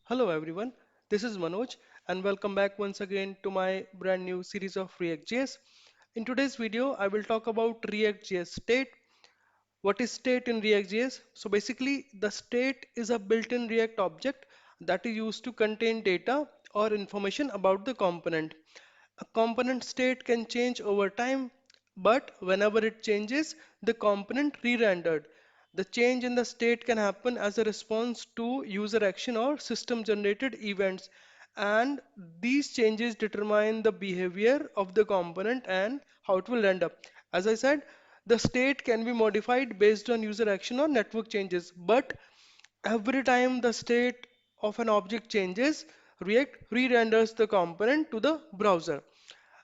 Hello everyone, this is Manoj and welcome back once again to my brand new series of React.js. In today's video, I will talk about React.js state. What is state in React.js? So basically, the state is a built-in React object that is used to contain data or information about the component. A component state can change over time, but whenever it changes, the component re-rendered. The change in the state can happen as a response to user action or system generated events, and these changes determine the behavior of the component and how it will render. As I said, the state can be modified based on user action or network changes, but every time the state of an object changes, React re-renders the component to the browser.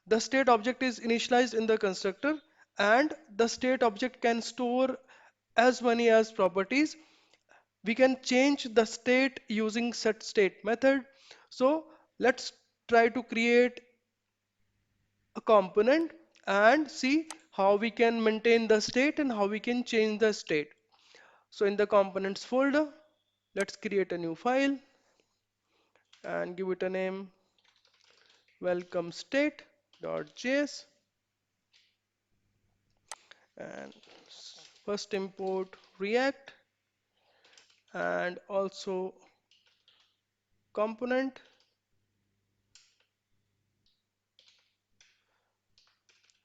The state object is initialized in the constructor, and the state object can store as many as properties. We can change the state using setState method. So let's try to create a component and see how we can maintain the state and how we can change the state. So in the components folder, let's create a new file and give it a name welcome state.js, and first import React and also component,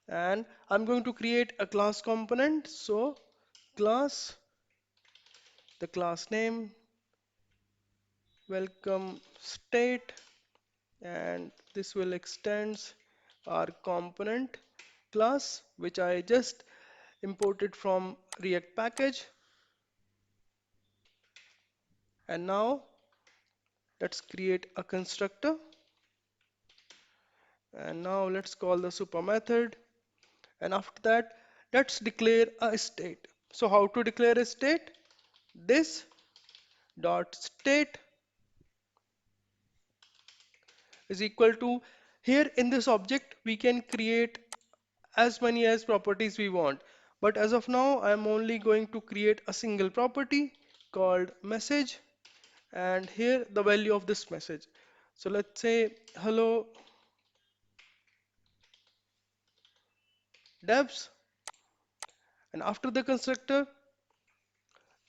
and I'm going to create a class component. So class, the class name welcome state, and this will extends our component class which I just imported from React package. And now let's create a constructor, and now let's call the super method, and after that let's declare a state. So how to declare a state? This dot state is equal to, here in this object we can create as many as properties we want, but as of now I'm only going to create a single property called message, and here the value of this message. So let's say hello devs, and after the constructor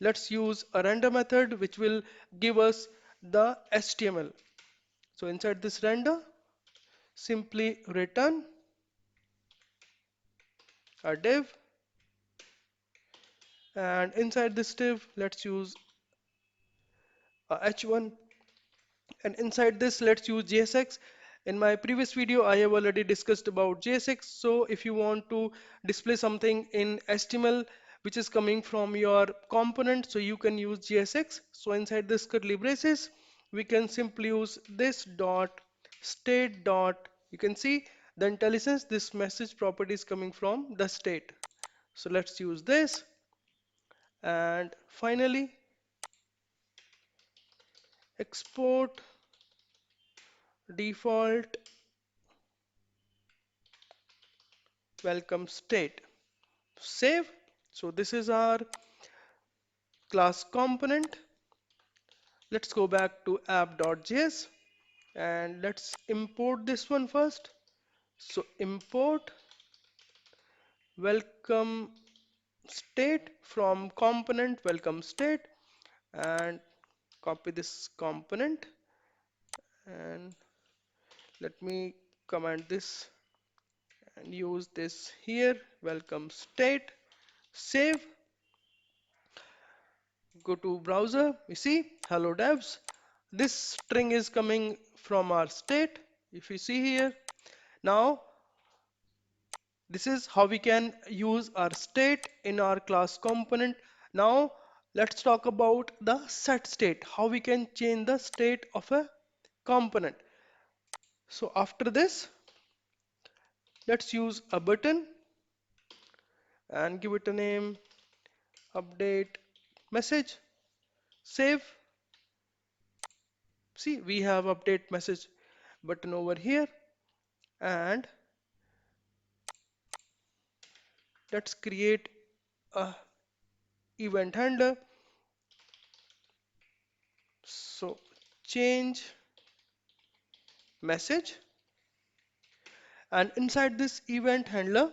let's use a render method which will give us the HTML. So inside this render, simply return a div, and inside this div let's use a h1, and inside this let's use JSX. In my previous video I have already discussed about JSX, so if you want to display something in HTML which is coming from your component, so you can use JSX. So inside this curly braces we can simply use this dot state dot, you can see the intelligence, this message property is coming from the state. So let's use this, and finally export default welcome state, save. So this is our class component. Let's go back to app.js and let's import this one first. So import welcome state from component welcome state, and copy this component, and let me comment this and use this here, welcome state, save. Go to browser, you see hello devs, this string is coming from our state. If you see here, now this is how we can use our state in our class component. Now let's talk about the set state, how we can change the state of a component. So after this let's use a button and give it a name update message, save. See, we have update message button over here, and let's create a event handler. So change message, and inside this event handler,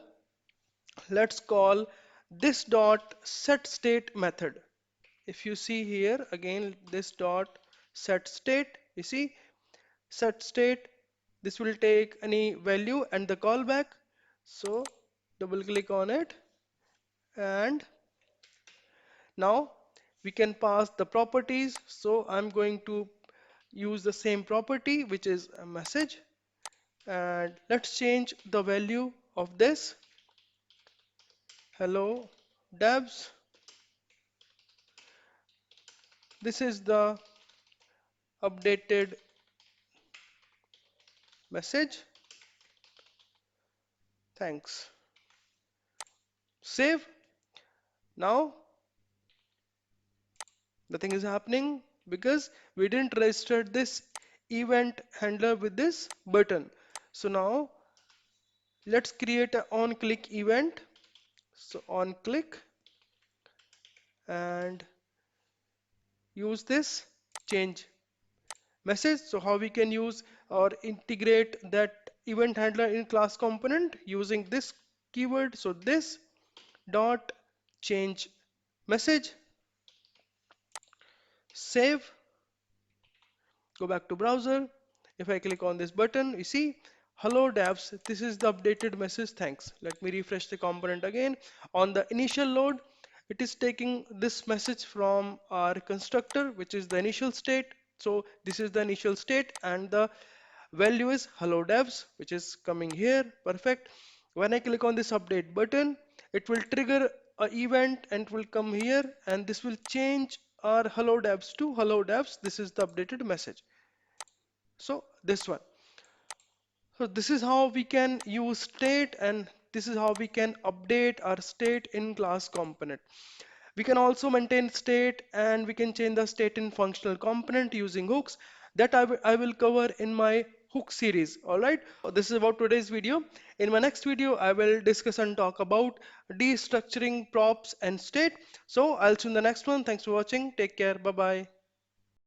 let's call this dot set state method. If you see here again, this dot set state, you see set state, this will take any value and the callback. So double click on it, and now we can pass the properties. So I'm going to use the same property, which is a message, and let's change the value of this. Hello devs, this is the updated message, thanks. Save. Now nothing is happening because we didn't register this event handler with this button. So now let's create an on click event. So on click and use this change message. So how we can use or integrate that event handler in class component using this keyword. So this dot change message, save, go back to browser. If I click on this button, you see hello devs, this is the updated message, thanks. Let me refresh the component again. On the initial load, it is taking this message from our constructor, which is the initial state. So this is the initial state and the value is hello devs, which is coming here. Perfect. When I click on this update button, it will trigger a event and it will come here, and this will change our hello devs to hello devs. This is the updated message. So this one. So this is how we can use state, and this is how we can update our state in class component. We can also maintain state, and we can change the state in functional component using hooks that I will cover in my hook series. All right. So this is about today's video. In my next video, I will discuss and talk about destructuring props and state. So I'll see you in the next one. Thanks for watching. Take care. Bye bye.